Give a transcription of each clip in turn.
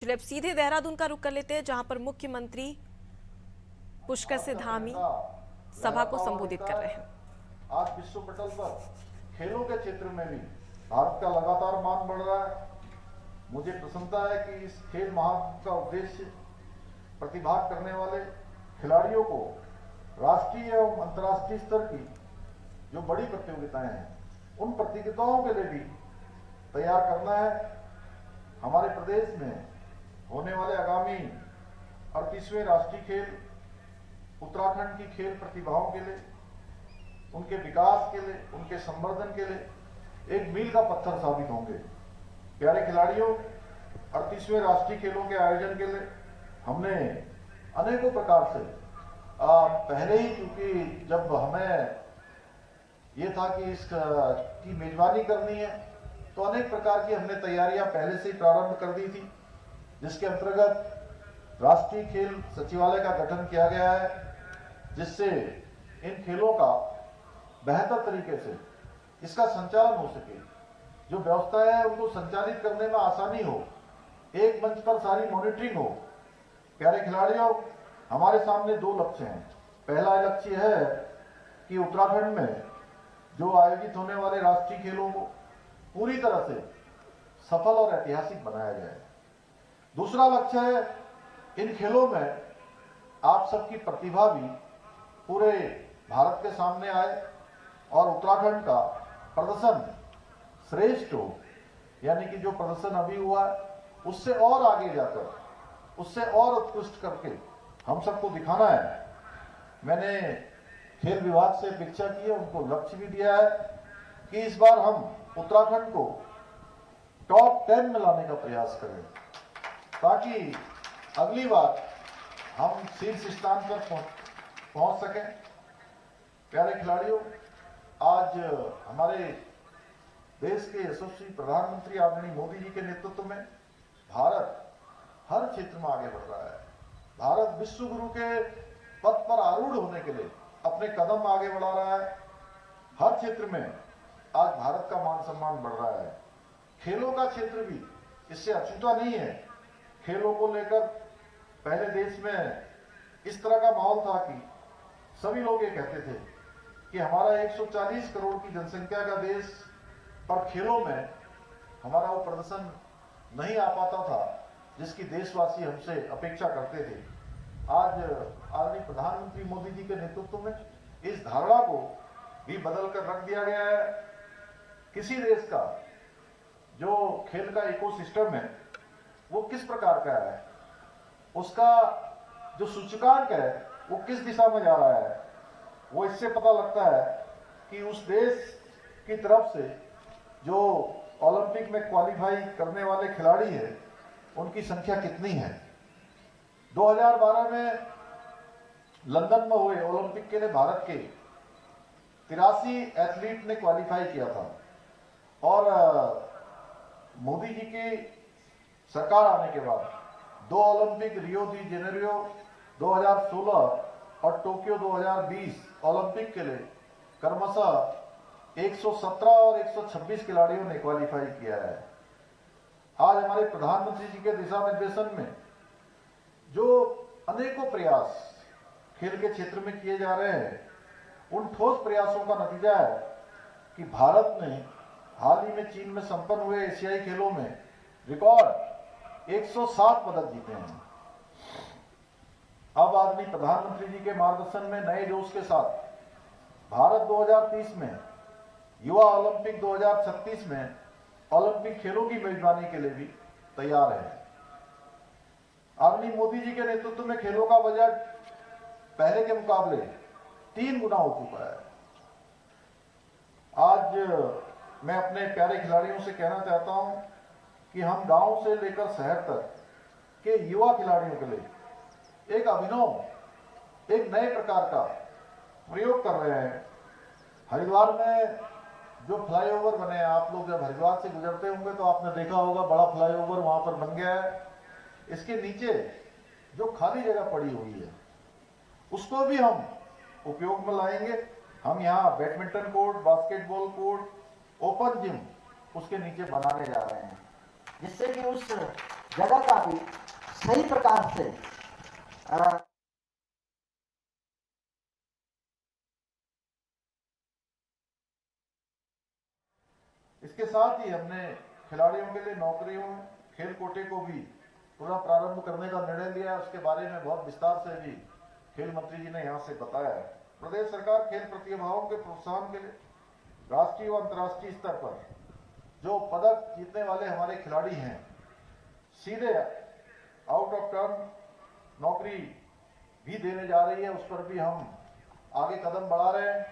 चलिए अब सीधे देहरादून का रुख कर लेते हैं, जहां पर मुख्यमंत्री पुष्कर से धामी सभा को संबोधित कर रहे हैं। आज विश्व पटल पर खेलों के क्षेत्र में भी भारत का लगातार मान बढ़ रहा है। मुझे प्रसन्नता है कि इस खेल महाकुंभ का उद्देश्य प्रतिभाग करने वाले खिलाड़ियों को राष्ट्रीय एवं अंतर्राष्ट्रीय स्तर की जो बड़ी प्रतियोगिताएं हैं उन प्रतियोगिताओं के लिए भी तैयार करना है। हमारे प्रदेश में होने वाले आगामी 38वें राष्ट्रीय खेल उत्तराखंड की खेल प्रतिभाओं के लिए, उनके विकास के लिए, उनके संवर्धन के लिए एक मील का पत्थर साबित होंगे। प्यारे खिलाड़ियों, 38वें राष्ट्रीय खेलों के आयोजन के लिए हमने अनेकों प्रकार से पहले ही, क्योंकि जब हमें ये था कि इसकी मेजबानी करनी है तो अनेक प्रकार की हमने तैयारियां पहले से ही प्रारंभ कर दी थी, जिसके अंतर्गत राष्ट्रीय खेल सचिवालय का गठन किया गया है, जिससे इन खेलों का बेहतर तरीके से इसका संचालन हो सके, जो व्यवस्था है उनको संचालित करने में आसानी हो, एक मंच पर सारी मॉनिटरिंग हो। प्यारे खिलाड़ियों, हमारे सामने दो लक्ष्य हैं। पहला लक्ष्य है कि उत्तराखंड में जो आयोजित होने वाले राष्ट्रीय खेलों को पूरी तरह से सफल और ऐतिहासिक बनाया जाए। दूसरा लक्ष्य है इन खेलों में आप सबकी प्रतिभा भी पूरे भारत के सामने आए और उत्तराखंड का प्रदर्शन श्रेष्ठ हो, यानी कि जो प्रदर्शन अभी हुआ है उससे और आगे जाकर, उससे और उत्कृष्ट करके हम सबको दिखाना है। मैंने खेल विभाग से अपेक्षा की है, उनको लक्ष्य भी दिया है कि इस बार हम उत्तराखंड को टॉप 10 में लाने का प्रयास करें, ताकि अगली बार हम शीर्ष स्थान पर पहुंच सकें। प्यारे खिलाड़ियों, आज हमारे देश के यशस्वी प्रधानमंत्री आदरणीय मोदी जी के नेतृत्व में भारत हर क्षेत्र में आगे बढ़ रहा है। भारत विश्व गुरु के पद पर आरूढ़ होने के लिए अपने कदम आगे बढ़ा रहा है। हर क्षेत्र में आज भारत का मान सम्मान बढ़ रहा है। खेलों का क्षेत्र भी इससे अछूता नहीं है। खेलों को लेकर पहले देश में इस तरह का माहौल था कि सभी लोग ये कहते थे कि हमारा 140 करोड़ की जनसंख्या का देश, पर खेलों में हमारा वो प्रदर्शन नहीं आ पाता था जिसकी देशवासी हमसे अपेक्षा करते थे। आज आदरणीय प्रधानमंत्री मोदी जी के नेतृत्व में इस धारणा को भी बदल कर रख दिया गया है। किसी देश का जो खेल का इकोसिस्टम है वो किस प्रकार का है, उसका जो सूचकांक है वो किस दिशा में जा रहा है, वो इससे पता लगता है कि उस देश की तरफ से जो ओलंपिक में क्वालिफाई करने वाले खिलाड़ी हैं उनकी संख्या कितनी है। 2012 में लंदन में हुए ओलंपिक के लिए भारत के 83 एथलीट ने क्वालिफाई किया था और मोदी जी की सरकार आने के बाद 2 ओलंपिक, रियो दी जेनेरियो 2016 और टोक्यो 2020 ओलंपिक के लिए क्रमशः 117 और 126 खिलाड़ियों ने क्वालिफाई किया है। आज हमारे प्रधानमंत्री जी के दिशा निर्देशन में जो अनेकों प्रयास खेल के क्षेत्र में किए जा रहे हैं, उन ठोस प्रयासों का नतीजा है कि भारत ने हाल ही में चीन में संपन्न हुए एशियाई खेलों में रिकॉर्ड 107 पदक जीते हैं। अब आदरणीय प्रधानमंत्री जी के मार्गदर्शन में नए जोश के साथ भारत 2030 में, युवा ओलंपिक 2036 में ओलंपिक खेलों की मेजबानी के लिए भी तैयार है। आदरणीय मोदी जी के नेतृत्व में खेलों का बजट पहले के मुकाबले 3 गुना हो चुका है। आज मैं अपने प्यारे खिलाड़ियों से कहना चाहता हूं कि हम गांव से लेकर शहर तक के युवा खिलाड़ियों के लिए एक अभिनव, एक नए प्रकार का प्रयोग कर रहे हैं। हरिद्वार में जो फ्लाईओवर बने हैं, आप लोग जब हरिद्वार से गुजरते होंगे तो आपने देखा होगा, बड़ा फ्लाईओवर वहां पर बन गया है। इसके नीचे जो खाली जगह पड़ी हुई है उसको भी हम उपयोग में लाएंगे। हम यहाँ badminton court, basketball court, open gym उसके नीचे बनाने जा रहे हैं, जिससे कि उस जगह का भी सही प्रकार से इसके साथ ही हमने खिलाड़ियों के लिए नौकरियों खेल कोटे को भी पुनः प्रारंभ करने का निर्णय लिया है। उसके बारे में बहुत विस्तार से भी खेल मंत्री जी ने यहाँ से बताया है। प्रदेश सरकार खेल प्रतिभाओं के प्रोत्साहन के लिए राष्ट्रीय व अंतर्राष्ट्रीय स्तर पर जो पदक जीतने वाले हमारे खिलाड़ी हैं, सीधे आउट ऑफ टर्न नौकरी भी देने जा रही है। उस पर भी हम आगे कदम बढ़ा रहे हैं।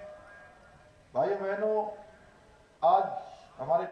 भाइयों बहनों, आज हमारे